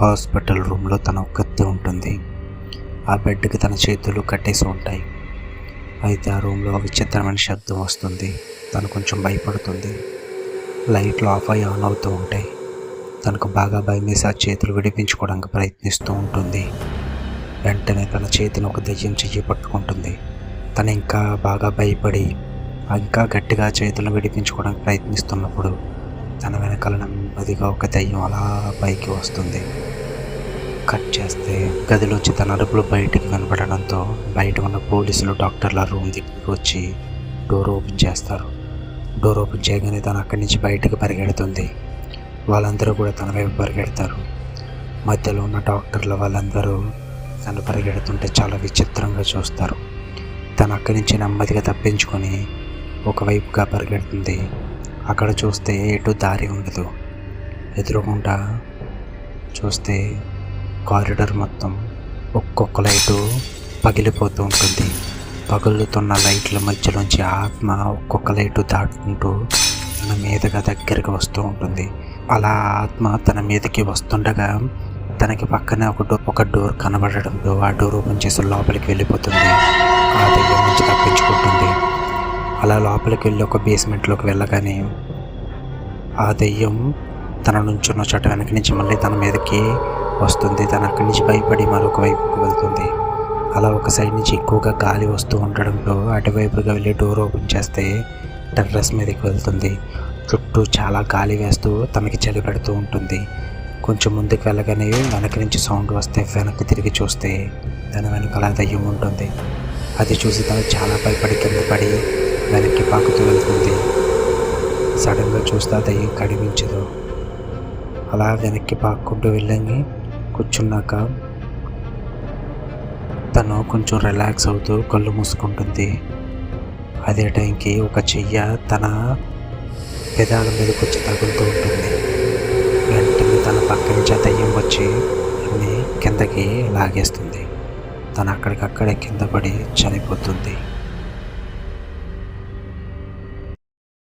Hospital రూమ్లో తన ఒక్కతే ఉంటుంది. ఆ బెడ్కి తన చేతులు కట్టేసి ఉంటాయి. అయితే ఆ రూమ్లో విచిత్రమైన శబ్దం వస్తుంది. తను కొంచెం భయపడుతుంది. లైట్లు ఆఫ్ అయ్యి ఆన్ అవుతూ ఉంటాయి. తనకు బాగా భయమేసి ఆ చేతులు విడిపించుకోవడానికి ప్రయత్నిస్తూ ఉంటుంది. వెంటనే తన చేతిని ఒక దెయ్యం చెయ్యి పట్టుకుంటుంది. తను ఇంకా బాగా భయపడి ఇంకా గట్టిగా చేతులను విడిపించుకోవడానికి ప్రయత్నిస్తున్నప్పుడు తన వెనకాల నెమ్మదిగా ఒక దెయ్యం అలా పైకి వస్తుంది. కట్ చేస్తే గదిలోంచి తన అరుపులు బయటికి వినపడడంతో బయట ఉన్న పోలీసులు డాక్టర్ల రూమ్ దగ్గరికి వచ్చి డోర్ ఓపెన్ చేస్తారు. డోర్ ఓపెన్ చేయగానే తను అక్కడి నుంచి బయటకు పరిగెడుతుంది. వాళ్ళందరూ కూడా తన వైపు పరిగెడతారు. మధ్యలో ఉన్న డాక్టర్ల వాళ్ళందరూ తను పరిగెడుతుంటే చాలా విచిత్రంగా చూస్తారు. తను అక్కడి నుంచి నెమ్మదిగా తప్పించుకొని ఒకవైపుగా పరిగెడుతుంది. అక్కడ చూస్తే ఎటు దారి ఉండదు. ఎదురుగుండా చూస్తే కారిడార్ మొత్తం ఒక్కొక్క లైటు పగిలిపోతూ ఉంటుంది. పగులుతున్న లైట్ల మధ్యలోంచి ఆత్మ ఒక్కొక్క లైటు దాటుకుంటూ తన మీదగా దగ్గరికి వస్తూ ఉంటుంది. అలా ఆత్మ తన మీదకి వస్తుండగా తనకి పక్కనే ఒక డోర్ కనబడడంతో ఆ డోర్ ఓపెన్ చేసి లోపలికి వెళ్ళిపోతుంది. ఆ దెయ్యం నుంచి తప్పించుకుంటుంది. అలా లోపలికి వెళ్ళి ఒక బేస్మెంట్లోకి వెళ్ళగానే ఆ దెయ్యం తన నుంచున్న చోట వెనక నుంచి మళ్ళీ తన మీదకి వస్తుంది. తను అక్కడి నుంచి భయపడి మరొక వైపుకి వెళ్తుంది. అలా ఒక సైడ్ నుంచి ఎక్కువగా గాలి వస్తూ ఉండడంతో అటువైపుగా వెళ్ళి డోర్ ఓపెన్ చేస్తే టెర్రస్ మీదకి వెళ్తుంది. చుట్టూ చాలా గాలి వేస్తూ తనకి చలి పెడుతూ ఉంటుంది. కొంచెం ముందుకు వెళ్ళగానే వెనక నుంచి సౌండ్ వస్తే వెనక్కి తిరిగి చూస్తే తన వెనకాల దయ్యం ఉంటుంది. అది చూసి తను చాలా భయపడి కింద పడి వెనక్కి పాకుతూ వెళ్తుంది. సడన్గా చూస్తే ఆ దయ్యం కనిపించదు. అలా వెనక్కి పాక్కుంటూ వెళ్ళి కూర్చున్నాక తను కొంచెం రిలాక్స్ అవుతూ కళ్ళు మూసుకుంటుంది. అదే టైంకి ఒక చెయ్య తన పెదాల మీదకి వచ్చి తగులుతూ ఉంటుంది. వెంటనే తన పక్క నుంచి ఆ దయ్యం వచ్చి అన్ని కిందకి లాగేస్తుంది. తను అక్కడికక్కడే కింద పడి చనిపోతుంది.